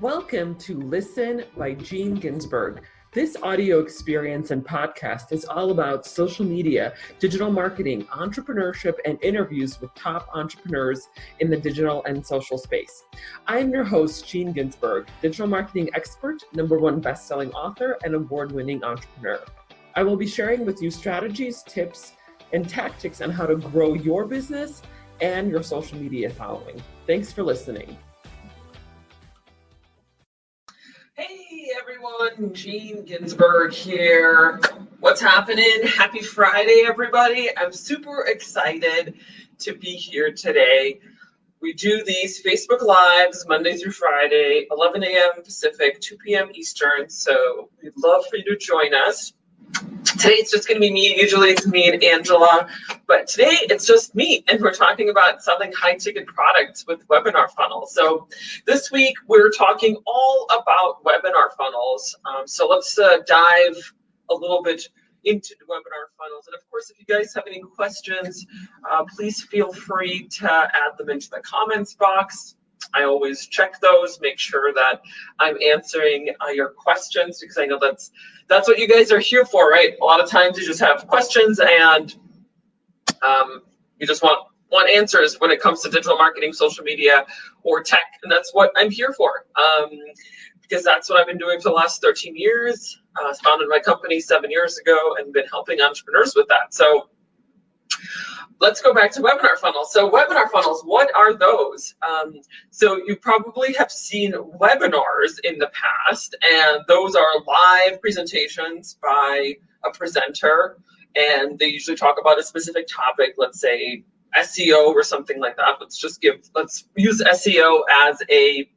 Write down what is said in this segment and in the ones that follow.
Welcome to Listen by Gene Ginsberg. This audio experience and podcast is all about social media, digital marketing, entrepreneurship, and interviews with top entrepreneurs in the digital and social space. I am your host, Gene Ginsberg, digital marketing expert, #1 best-selling author, and award-winning entrepreneur. I will be sharing with you strategies, tips, and tactics on how to grow your business and your social media following. Thanks for listening. Hey everyone, Gene Ginsberg here. What's happening? Happy Friday, everybody. I'm super excited to be here today. We do these Facebook Lives Monday through Friday, 11 a.m. Pacific, 2 p.m. Eastern. So we'd love for you to join us. Today it's just going to be me. Usually it's me and Angela, but today it's just me, and we're talking about selling high-ticket products with webinar funnels. So this week we're talking all about webinar funnels. So let's dive a little bit into the webinar funnels. And of course, if you guys have any questions, please feel free to add them into the comments box. I always check those, make sure that I'm answering your questions, because I know that's what you guys are here for, right? A lot of times you just have questions and you just want answers when it comes to digital marketing, social media, or tech, and that's what I'm here for, because that's what I've been doing for the last 13 years. I founded my company 7 years ago and been helping entrepreneurs with that. So let's go back to webinar funnels. So webinar funnels, what are those? So you probably have seen webinars in the past, and those are live presentations by a presenter, and they usually talk about a specific topic, let's say SEO or something like that. Let's use SEO as the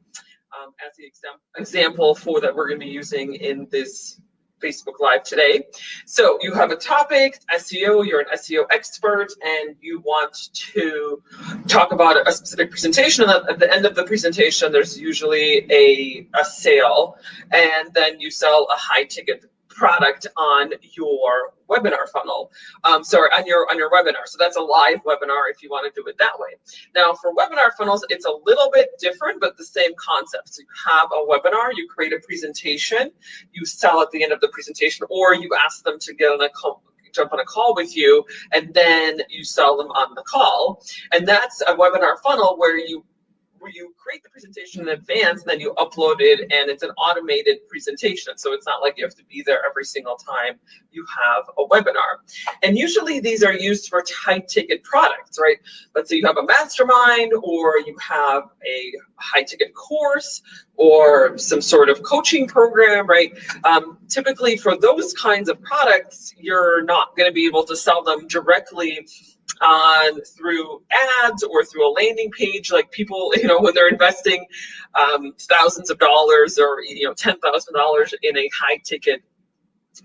example for that we're going to be using in this Facebook Live today. So you have a topic, SEO, you're an SEO expert, and you want to talk about a specific presentation. And at the end of the presentation, there's usually a sale, and then you sell a high ticket product on your webinar funnel. On your webinar. So that's a live webinar if you want to do it that way. Now for webinar funnels, it's a little bit different, but the same concept. So you have a webinar, you create a presentation, you sell at the end of the presentation, or you ask them to jump on a call with you, and then you sell them on the call. And that's a webinar funnel where you create the presentation in advance, and then you upload it, and it's an automated presentation. So it's not like you have to be there every single time you have a webinar. And usually these are used for high-ticket products, right? Let's say you have a mastermind, or you have a high-ticket course, or some sort of coaching program, right? Typically for those kinds of products, you're not going to be able to sell them directly through ads or through a landing page. Like people, when they're investing thousands of dollars or $10,000 in a high ticket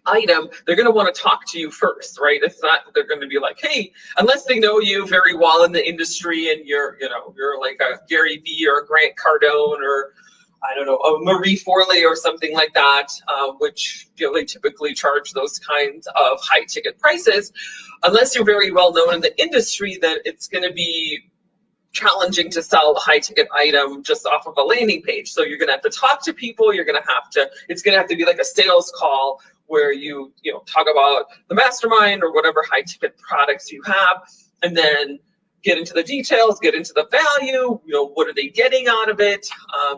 item, they're going to want to talk to you first, right? It's not that they're going to be like, hey, unless they know you very well in the industry and you're like a Gary Vee or a Grant Cardone or I don't know, a Marie Forleo or something like that, which they typically charge those kinds of high ticket prices. Unless you're very well known in the industry, then it's going to be challenging to sell a high ticket item just off of a landing page. So you're going to have to talk to people. It's going to have to be like a sales call where you talk about the mastermind or whatever high ticket products you have, and then get into the details, get into the value, what are they getting out of it?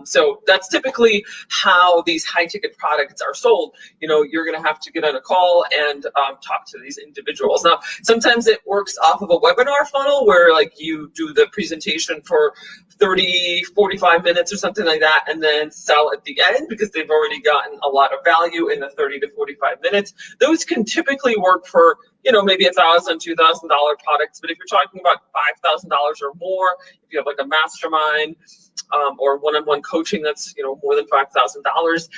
So that's typically how these high ticket products are sold. You're going to have to get on a call and talk to these individuals. Now, sometimes it works off of a webinar funnel where like you do the presentation for 30, 45 minutes or something like that, and then sell at the end because they've already gotten a lot of value in the 30 to 45 minutes. Those can typically work for maybe $1,000, $2,000 products. But if you're talking about $5,000 or more, if you have like a mastermind or one-on-one coaching that's more than $5,000,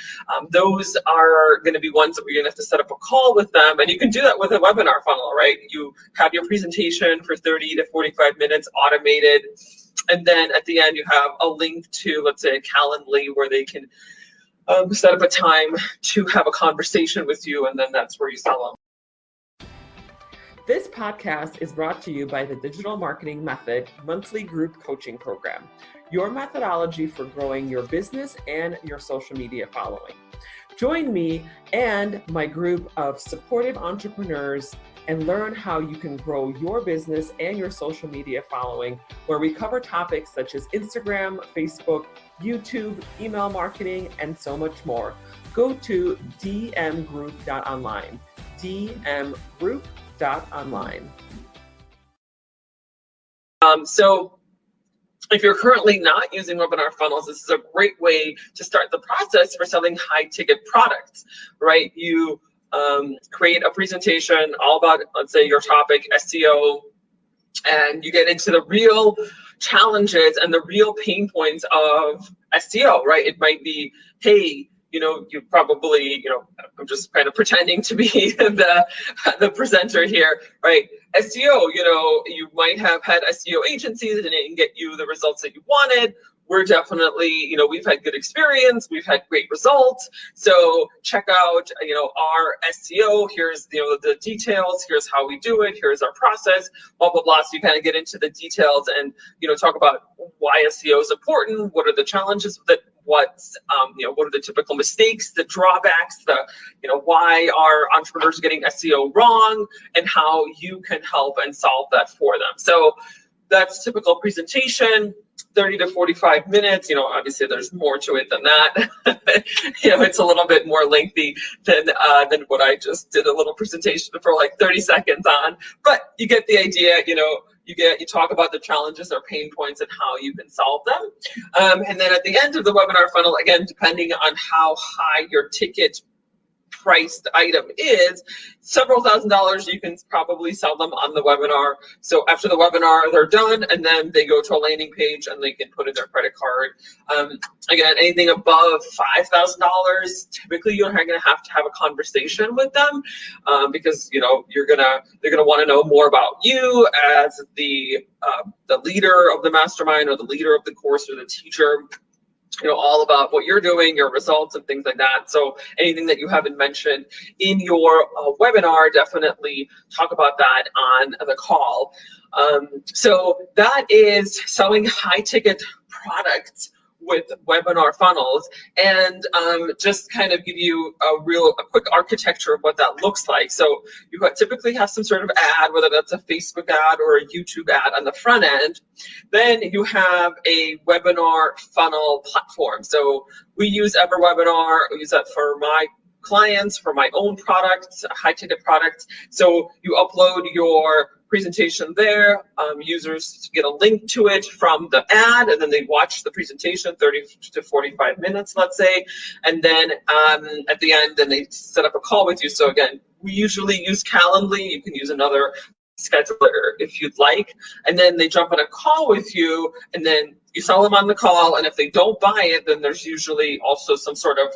those are going to be ones that we're going to have to set up a call with them. And you can do that with a webinar funnel, right? You have your presentation for 30 to 45 minutes automated, and then at the end you have a link to, let's say, a Calendly where they can set up a time to have a conversation with you, and then that's where you sell them. This podcast is brought to you by the Digital Marketing Method monthly group coaching program. your methodology for growing your business and your social media following. Join me and my group of supportive entrepreneurs and learn how you can grow your business and your social media following, where we cover topics such as Instagram, Facebook, YouTube, email marketing, and so much more. Go to dmgroup.online, dmgroup.online. So if you're currently not using webinar funnels, this is a great way to start the process for selling high ticket products, right? You create a presentation all about, let's say, your topic, SEO, and you get into the real challenges and the real pain points of SEO, right? It might be, hey, you probably, I'm just kind of pretending to be the presenter here, right? SEO, you might have had SEO agencies and it didn't get you the results that you wanted. We're definitely, we've had good experience. We've had great results. So check out, our SEO. Here's, the details. Here's how we do it. Here's our process, blah, blah, blah. So you kind of get into the details and, talk about why SEO is important. What are the challenges with it? What are the typical mistakes, the drawbacks, why are entrepreneurs getting SEO wrong, and how you can help and solve that for them. So that's typical presentation, 30 to 45 minutes. Obviously there's more to it than that. It's a little bit more lengthy than what I just did a little presentation for like 30 seconds on, but you get the idea. You talk about the challenges or pain points and how you can solve them. And then at the end of the webinar funnel, again, depending on how high your ticket priced item is, several $1,000s, you can probably sell them on the webinar. So after the webinar, they're done, and then they go to a landing page and they can put in their credit card. Again, anything above $5,000, typically you're going to have a conversation with them because they're gonna want to know more about you as the leader of the mastermind or the leader of the course or the teacher. All about what you're doing, your results, and things like that. So anything that you haven't mentioned in your webinar, definitely talk about that on the call. So that is selling high ticket products with webinar funnels, and just kind of give you a quick architecture of what that looks like. So you typically have some sort of ad, whether that's a Facebook ad or a YouTube ad on the front end. Then you have a webinar funnel platform. So we use EverWebinar. We use that for my clients, for my own products, high ticket products. So you upload your presentation there. Users get a link to it from the ad, and then they watch the presentation, 30 to 45 minutes, let's say. And then at the end, then they set up a call with you. So again, we usually use Calendly. You can use another scheduler if you'd like. And then they jump on a call with you, and then you sell them on the call. And if they don't buy it, then there's usually also some sort of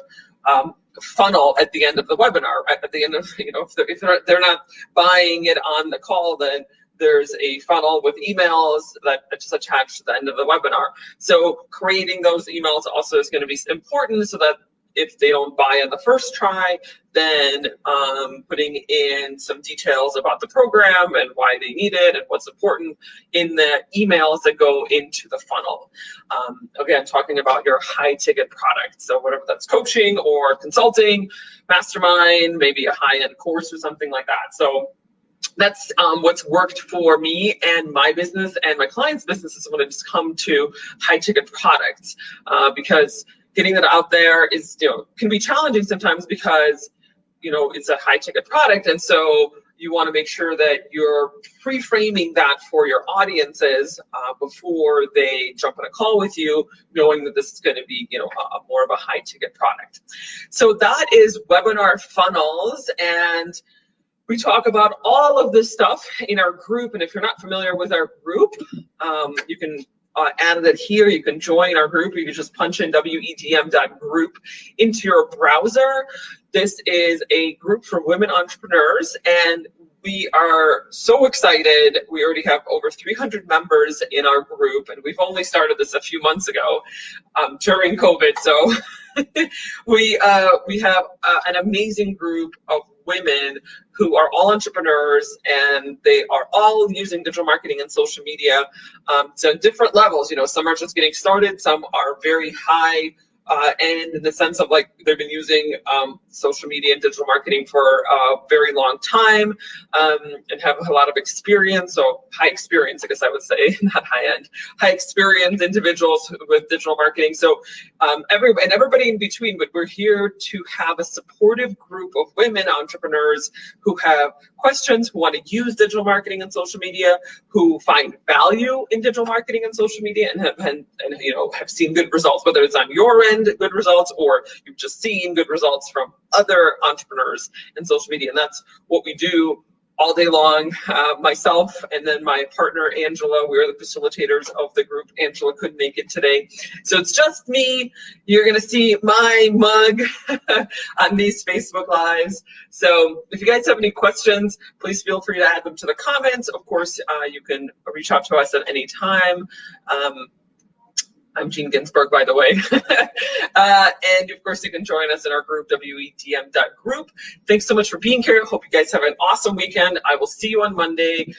funnel at the end of the webinar. At the end of, if they're not buying it on the call, then there's a funnel with emails that just attached to the end of the webinar. So creating those emails also is going to be important, so that if they don't buy on the first try, then putting in some details about the program and why they need it and what's important in the emails that go into the funnel. Again, talking about your high ticket product. So whatever that's coaching or consulting, mastermind, maybe a high-end course or something like that. So that's what's worked for me and my business and my clients' businesses when it's come to high ticket products, because getting that out there is, can be challenging sometimes because, it's a high ticket product. And so you want to make sure that you're pre-framing that for your audiences before they jump on a call with you, knowing that this is going to be, more of a high ticket product. So that is webinar funnels. And we talk about all of this stuff in our group. And if you're not familiar with our group, you can add it here. You can join our group. You can just punch in wedm.group into your browser. This is a group for women entrepreneurs, and we are so excited. We already have over 300 members in our group, and we've only started this a few months ago during COVID. So we have an amazing group of women who are all entrepreneurs, and they are all using digital marketing and social media. So different levels, you know, some are just getting started, some are very high and in the sense of like they've been using social media and digital marketing for a very long time and have a lot of experience. So high experience, I guess I would say, not high end, high experience individuals with digital marketing. So everybody in between, but we're here to have a supportive group of women entrepreneurs who have questions, who want to use digital marketing and social media, who find value in digital marketing and social media, and you know, have seen good results, whether it's on your end, good results, or you've just seen good results from other entrepreneurs in social media. And that's what we do all day long. Myself and then my partner Angela, we're the facilitators of the group. Angela couldn't make it today, so it's just me. You're going to see my mug on these Facebook Lives. So if you guys have any questions, please feel free to add them to the comments. Of course, you can reach out to us at any time. I'm Jean Ginsburg, by the way. And of course, you can join us in our group, wetm.group. Thanks so much for being here. Hope you guys have an awesome weekend. I will see you on Monday.